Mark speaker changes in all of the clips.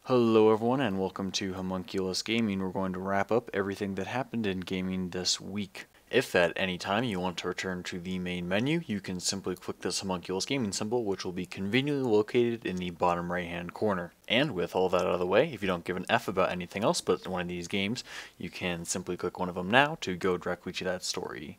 Speaker 1: Hello everyone and welcome to Homunculus Gaming. We're going to wrap up everything that happened in gaming this week. If at any time you want to return to the main menu, you can simply click this Homunculus Gaming symbol, which will be conveniently located in the bottom right hand corner. And with all that out of the way, if you don't give an F about anything else but one of these games, you can simply click one of them now to go directly to that story.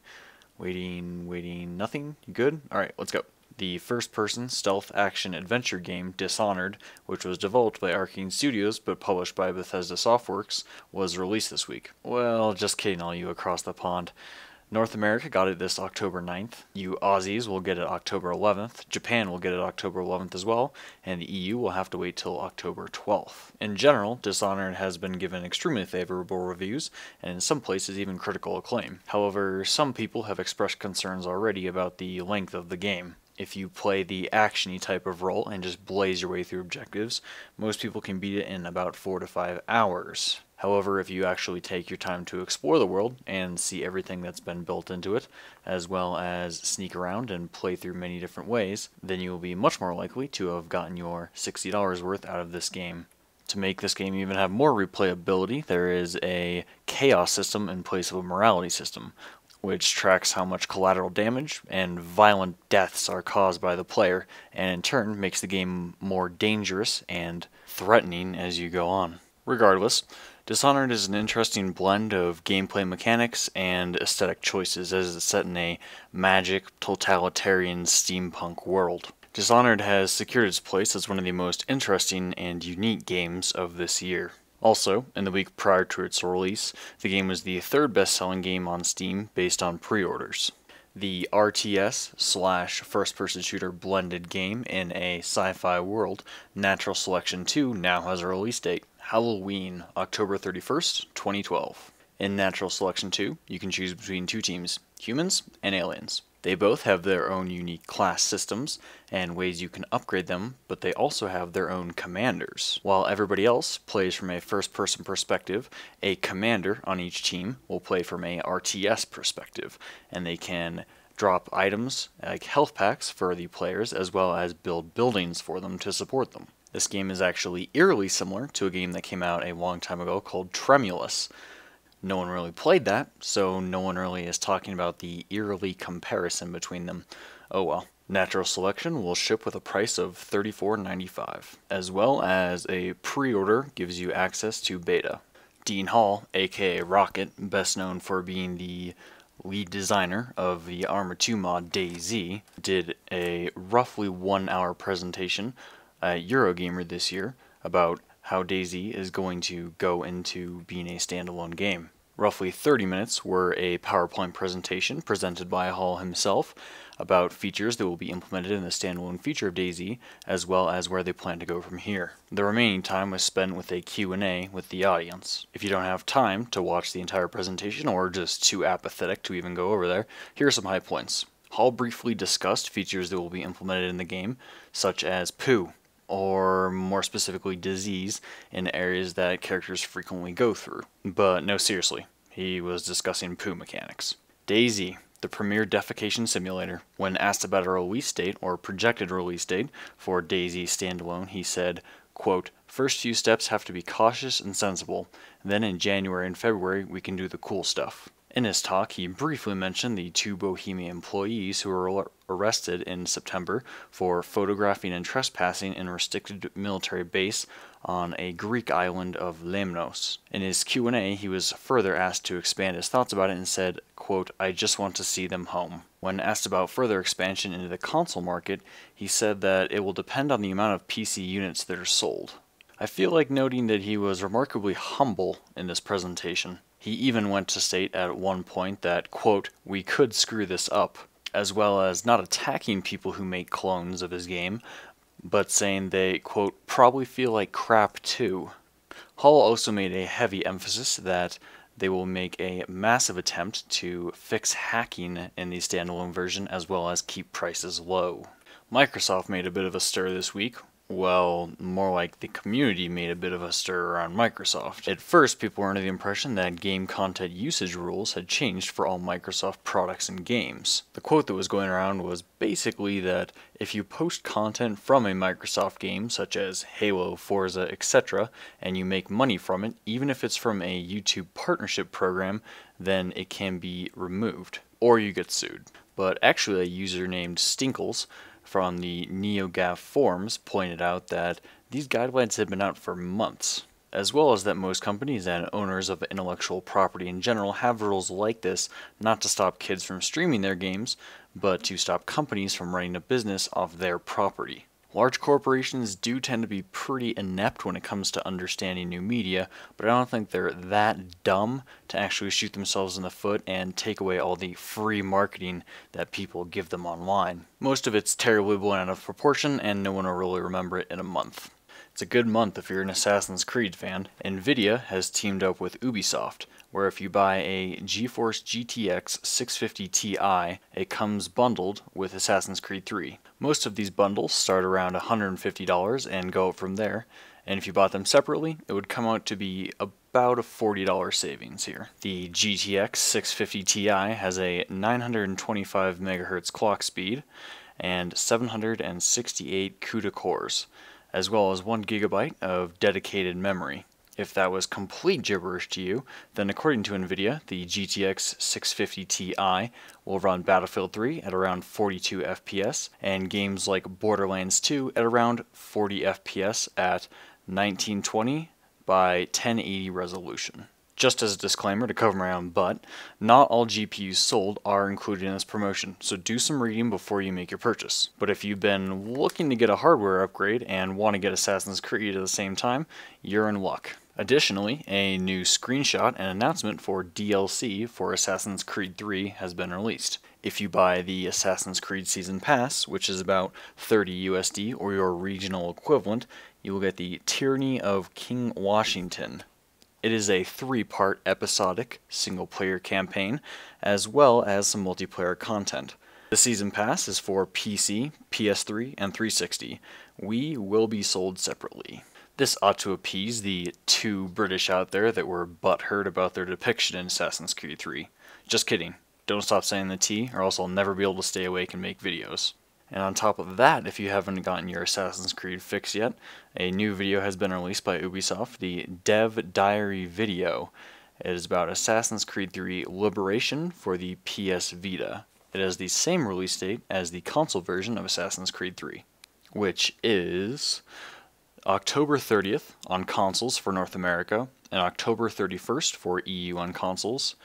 Speaker 1: Waiting, nothing? You good? Alright, let's go. The first-person stealth action adventure game Dishonored, which was developed by Arcane Studios but published by Bethesda Softworks, was released this week. Well, just kidding all you across the pond. North America got it this October 9th, you Aussies will get it October 11th, Japan will get it October 11th as well, and the EU will have to wait till October 12th. In general, Dishonored has been given extremely favorable reviews, and in some places even critical acclaim. However, some people have expressed concerns already about the length of the game. If you play the action-y type of role and just blaze your way through objectives, most people can beat it in about 4 to 5 hours. However, if you actually take your time to explore the world and see everything that's been built into it, as well as sneak around and play through many different ways, then you will be much more likely to have gotten your $60 worth out of this game. To make this game even have more replayability, there is a chaos system in place of a morality system, which tracks how much collateral damage and violent deaths are caused by the player, and in turn makes the game more dangerous and threatening as you go on. Regardless, Dishonored is an interesting blend of gameplay mechanics and aesthetic choices as it's set in a magic, totalitarian steampunk world. Dishonored has secured its place as one of the most interesting and unique games of this year. Also, in the week prior to its release, the game was the third best-selling game on Steam based on pre-orders. The RTS/first-person shooter blended game in a sci-fi world, Natural Selection 2 now has a release date, Halloween, October 31st, 2012. In Natural Selection 2, you can choose between two teams, humans and aliens. They both have their own unique class systems and ways you can upgrade them, but they also have their own commanders. While everybody else plays from a first-person perspective, a commander on each team will play from a RTS perspective, and they can drop items like health packs for the players as well as build buildings for them to support them. This game is actually eerily similar to a game that came out a long time ago called Tremulous. No one really played that, so no one really is talking about the eerily comparison between them. Oh well. Natural Selection will ship with a price of $34.95, as well as a pre-order gives you access to beta. Dean Hall, aka Rocket, best known for being the lead designer of the Arma 2 mod DayZ, did a roughly 1 hour presentation at Eurogamer this year about how DayZ is going to go into being a standalone game. Roughly 30 minutes were a PowerPoint presentation presented by Hall himself about features that will be implemented in the standalone feature of DayZ, as well as where they plan to go from here. The remaining time was spent with a Q&A with the audience. If you don't have time to watch the entire presentation or just too apathetic to even go over there, here are some high points. Hall briefly discussed features that will be implemented in the game, such as poo, or more specifically disease, in areas that characters frequently go through. But no, seriously, he was discussing poo mechanics. DayZ, the premier defecation simulator. When asked about a release date or projected release date for DayZ standalone, he said, quote, "First few steps have to be cautious and sensible, then in January and February we can do the cool stuff." In his talk, he briefly mentioned the 2 Bohemia employees who were arrested in September for photographing and trespassing in a restricted military base on a Greek island of Lemnos. In his Q&A, he was further asked to expand his thoughts about it and said, quote, "I just want to see them home." When asked about further expansion into the console market, he said that it will depend on the amount of PC units that are sold. I feel like noting that he was remarkably humble in this presentation. He even went to state at one point that, quote, "we could screw this up," as well as not attacking people who make clones of his game, but saying they, quote, "probably feel like crap too." Hall also made a heavy emphasis that they will make a massive attempt to fix hacking in the standalone version as well as keep prices low. Microsoft made a bit of a stir this week Well, more like the community made a bit of a stir around Microsoft. At first, people were under the impression that game content usage rules had changed for all Microsoft products and games. The quote that was going around was basically that if you post content from a Microsoft game, such as Halo, Forza, etc., and you make money from it, even if it's from a YouTube partnership program, then it can be removed, or you get sued. But actually, a user named Stinkles from the NeoGAF forums pointed out that these guidelines had been out for months, as well as that most companies and owners of intellectual property in general have rules like this not to stop kids from streaming their games, but to stop companies from running a business off their property. Large corporations do tend to be pretty inept when it comes to understanding new media, but I don't think they're that dumb to actually shoot themselves in the foot and take away all the free marketing that people give them online. Most of it's terribly blown out of proportion, and no one will really remember it in a month. It's a good month if you're an Assassin's Creed fan. Nvidia has teamed up with Ubisoft, where if you buy a GeForce GTX 650 Ti, it comes bundled with Assassin's Creed 3. Most of these bundles start around $150 and go up from there, and if you bought them separately, it would come out to be about a $40 savings here. The GTX 650 Ti has a 925 MHz clock speed and 768 CUDA cores, as well as 1 GB of dedicated memory. If that was complete gibberish to you, then according to Nvidia, the GTX 650 Ti will run Battlefield 3 at around 42 FPS, and games like Borderlands 2 at around 40 FPS at 1920 by 1080 resolution. Just as a disclaimer to cover my own butt, not all GPUs sold are included in this promotion, so do some reading before you make your purchase. But if you've been looking to get a hardware upgrade and want to get Assassin's Creed at the same time, you're in luck. Additionally, a new screenshot and announcement for DLC for Assassin's Creed 3 has been released. If you buy the Assassin's Creed Season Pass, which is about 30 USD or your regional equivalent, you will get the Tyranny of King Washington. It is a 3-part episodic single-player campaign, as well as some multiplayer content. The Season Pass is for PC, PS3, and 360. Wii will be sold separately. This ought to appease the 2 British out there that were butthurt about their depiction in Assassin's Creed 3. Just kidding. Don't stop saying the T, or else I'll never be able to stay awake and make videos. And on top of that, if you haven't gotten your Assassin's Creed fix yet, a new video has been released by Ubisoft, the Dev Diary video. It is about Assassin's Creed 3 Liberation for the PS Vita. It has the same release date as the console version of Assassin's Creed 3, which is October 30th on consoles for North America, and October 31st for EU on consoles.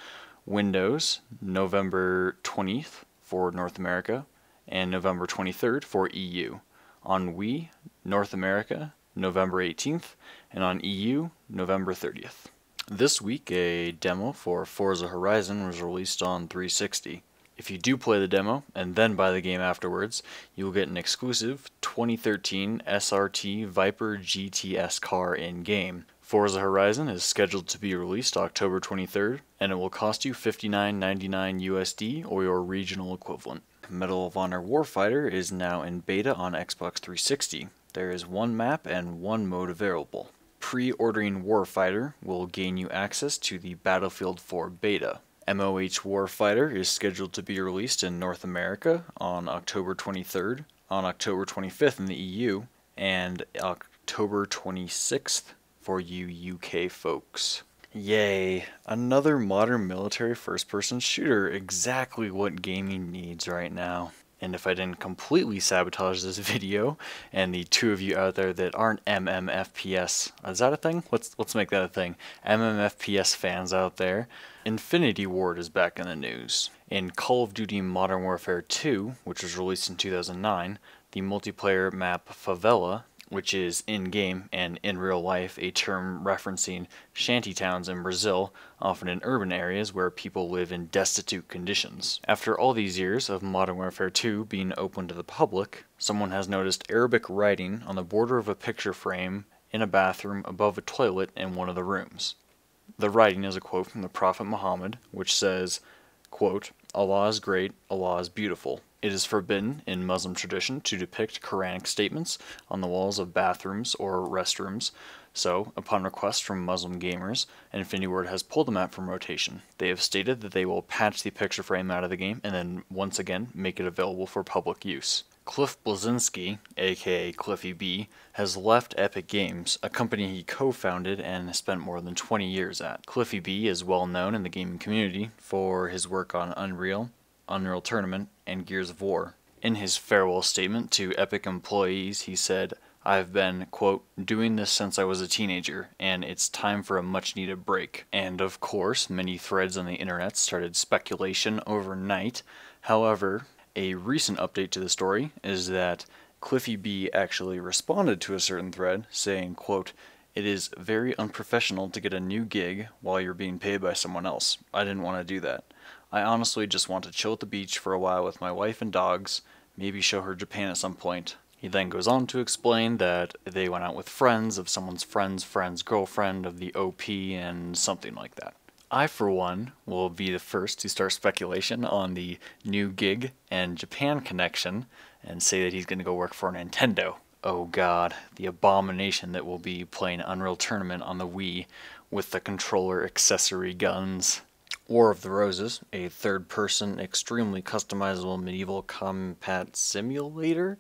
Speaker 1: Windows, November 20th for North America, and November 23rd for EU. On Wii, North America, November 18th, and on EU, November 30th. This week, a demo for Forza Horizon was released on 360. If you do play the demo and then buy the game afterwards, you will get an exclusive 2013 SRT Viper GTS car in-game. Forza Horizon is scheduled to be released October 23rd, and it will cost you $59.99 USD or your regional equivalent. Medal of Honor Warfighter is now in beta on Xbox 360. There is 1 map and 1 mode available. Pre-ordering Warfighter will gain you access to the Battlefield 4 beta. MOH Warfighter is scheduled to be released in North America on October 23rd, on October 25th in the EU, and October 26th for you UK folks. Yay, another modern military first-person shooter, exactly what gaming needs right now. And if I didn't completely sabotage this video, and the 2 of you out there that aren't MMFPS, is that a thing? Let's make that a thing. MMFPS fans out there, Infinity Ward is back in the news. In Call of Duty Modern Warfare 2, which was released in 2009, the multiplayer map Favela, which is in-game and in real life a term referencing shantytowns in Brazil, often in urban areas where people live in destitute conditions. After all these years of Modern Warfare 2 being open to the public, someone has noticed Arabic writing on the border of a picture frame in a bathroom above a toilet in one of the rooms. The writing is a quote from the Prophet Muhammad, which says, quote, "Allah is great, Allah is beautiful." It is forbidden in Muslim tradition to depict Quranic statements on the walls of bathrooms or restrooms, so, upon request from Muslim gamers, Infinity Ward has pulled them out from rotation. They have stated that they will patch the picture frame out of the game and then once again make it available for public use. Cliff Bleszinski, aka Cliffy B, has left Epic Games, a company he co-founded and spent more than 20 years at. Cliffy B is well known in the gaming community for his work on Unreal Tournament, and Gears of War. In his farewell statement to Epic employees, he said, "I've been, quote, doing this since I was a teenager, and it's time for a much-needed break." And of course, many threads on the internet started speculation overnight. However, a recent update to the story is that Cliffy B actually responded to a certain thread saying, quote, "It is very unprofessional to get a new gig while you're being paid by someone else. I didn't want to do that. I honestly just want to chill at the beach for a while with my wife and dogs, maybe show her Japan at some point." He then goes on to explain that they went out with friends of someone's friend's girlfriend of the OP and something like that. I, for one, will be the first to start speculation on the new gig and Japan connection and say that he's going to go work for Nintendo. Oh god, the abomination that will be playing Unreal Tournament on the Wii with the controller accessory guns. War of the Roses, a third-person, extremely customizable medieval combat simulator,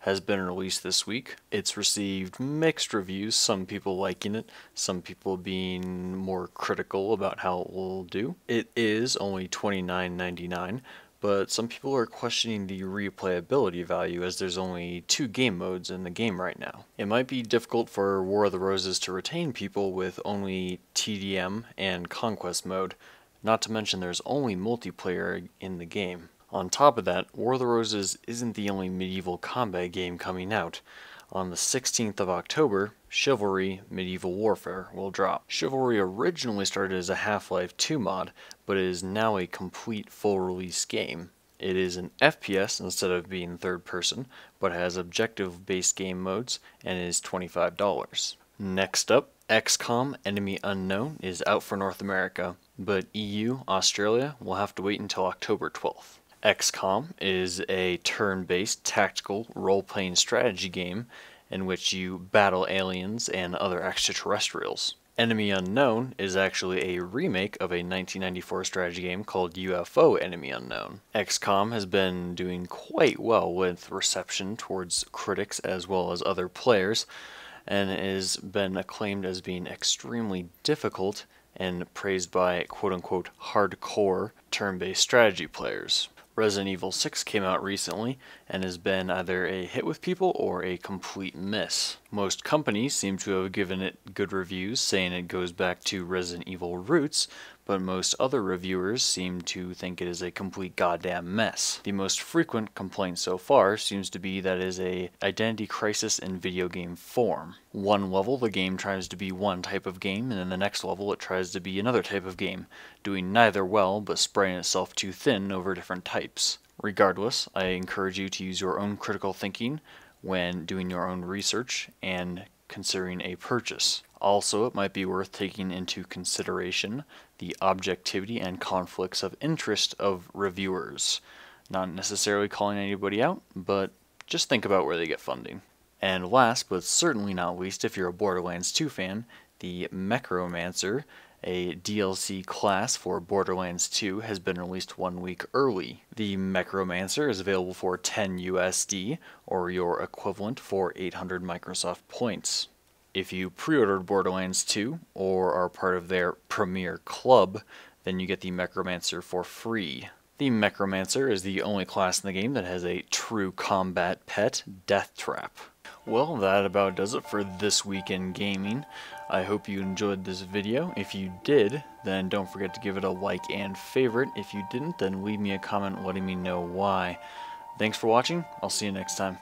Speaker 1: has been released this week. It's received mixed reviews, some people liking it, some people being more critical about how it will do. It is only $29.99, but some people are questioning the replayability value as there's only 2 game modes in the game right now. It might be difficult for War of the Roses to retain people with only TDM and Conquest mode, not to mention there's only multiplayer in the game. On top of that, War of the Roses isn't the only medieval combat game coming out. On the 16th of October, Chivalry Medieval Warfare will drop. Chivalry originally started as a Half-Life 2 mod, but is now a complete full-release game. It is an FPS instead of being third-person, but has objective-based game modes and is $25. Next up, XCOM Enemy Unknown is out for North America, but EU, Australia will have to wait until October 12th. XCOM is a turn-based tactical role-playing strategy game in which you battle aliens and other extraterrestrials. Enemy Unknown is actually a remake of a 1994 strategy game called UFO Enemy Unknown. XCOM has been doing quite well with reception towards critics as well as other players, and has been acclaimed as being extremely difficult and praised by quote-unquote hardcore turn-based strategy players. Resident Evil 6 came out recently and has been either a hit with people or a complete miss. Most companies seem to have given it good reviews, saying it goes back to Resident Evil roots, but most other reviewers seem to think it is a complete goddamn mess. The most frequent complaint so far seems to be that it is a identity crisis in video game form. One level the game tries to be one type of game, and in the next level it tries to be another type of game, doing neither well but spreading itself too thin over different types. Regardless, I encourage you to use your own critical thinking when doing your own research and considering a purchase. Also, it might be worth taking into consideration the objectivity and conflicts of interest of reviewers. Not necessarily calling anybody out, but just think about where they get funding. And last, but certainly not least, if you're a Borderlands 2 fan, the Mechromancer, a DLC class for Borderlands 2, has been released 1 week early. The Mechromancer is available for $10 USD, or your equivalent for 800 Microsoft points. If you pre-ordered Borderlands 2, or are part of their Premier Club, then you get the Mechromancer for free. The Mechromancer is the only class in the game that has a true combat pet, Death Trap. Well, that about does it for this week in gaming. I hope you enjoyed this video. If you did, then don't forget to give it a like and favorite. If you didn't, then leave me a comment letting me know why. Thanks for watching. I'll see you next time.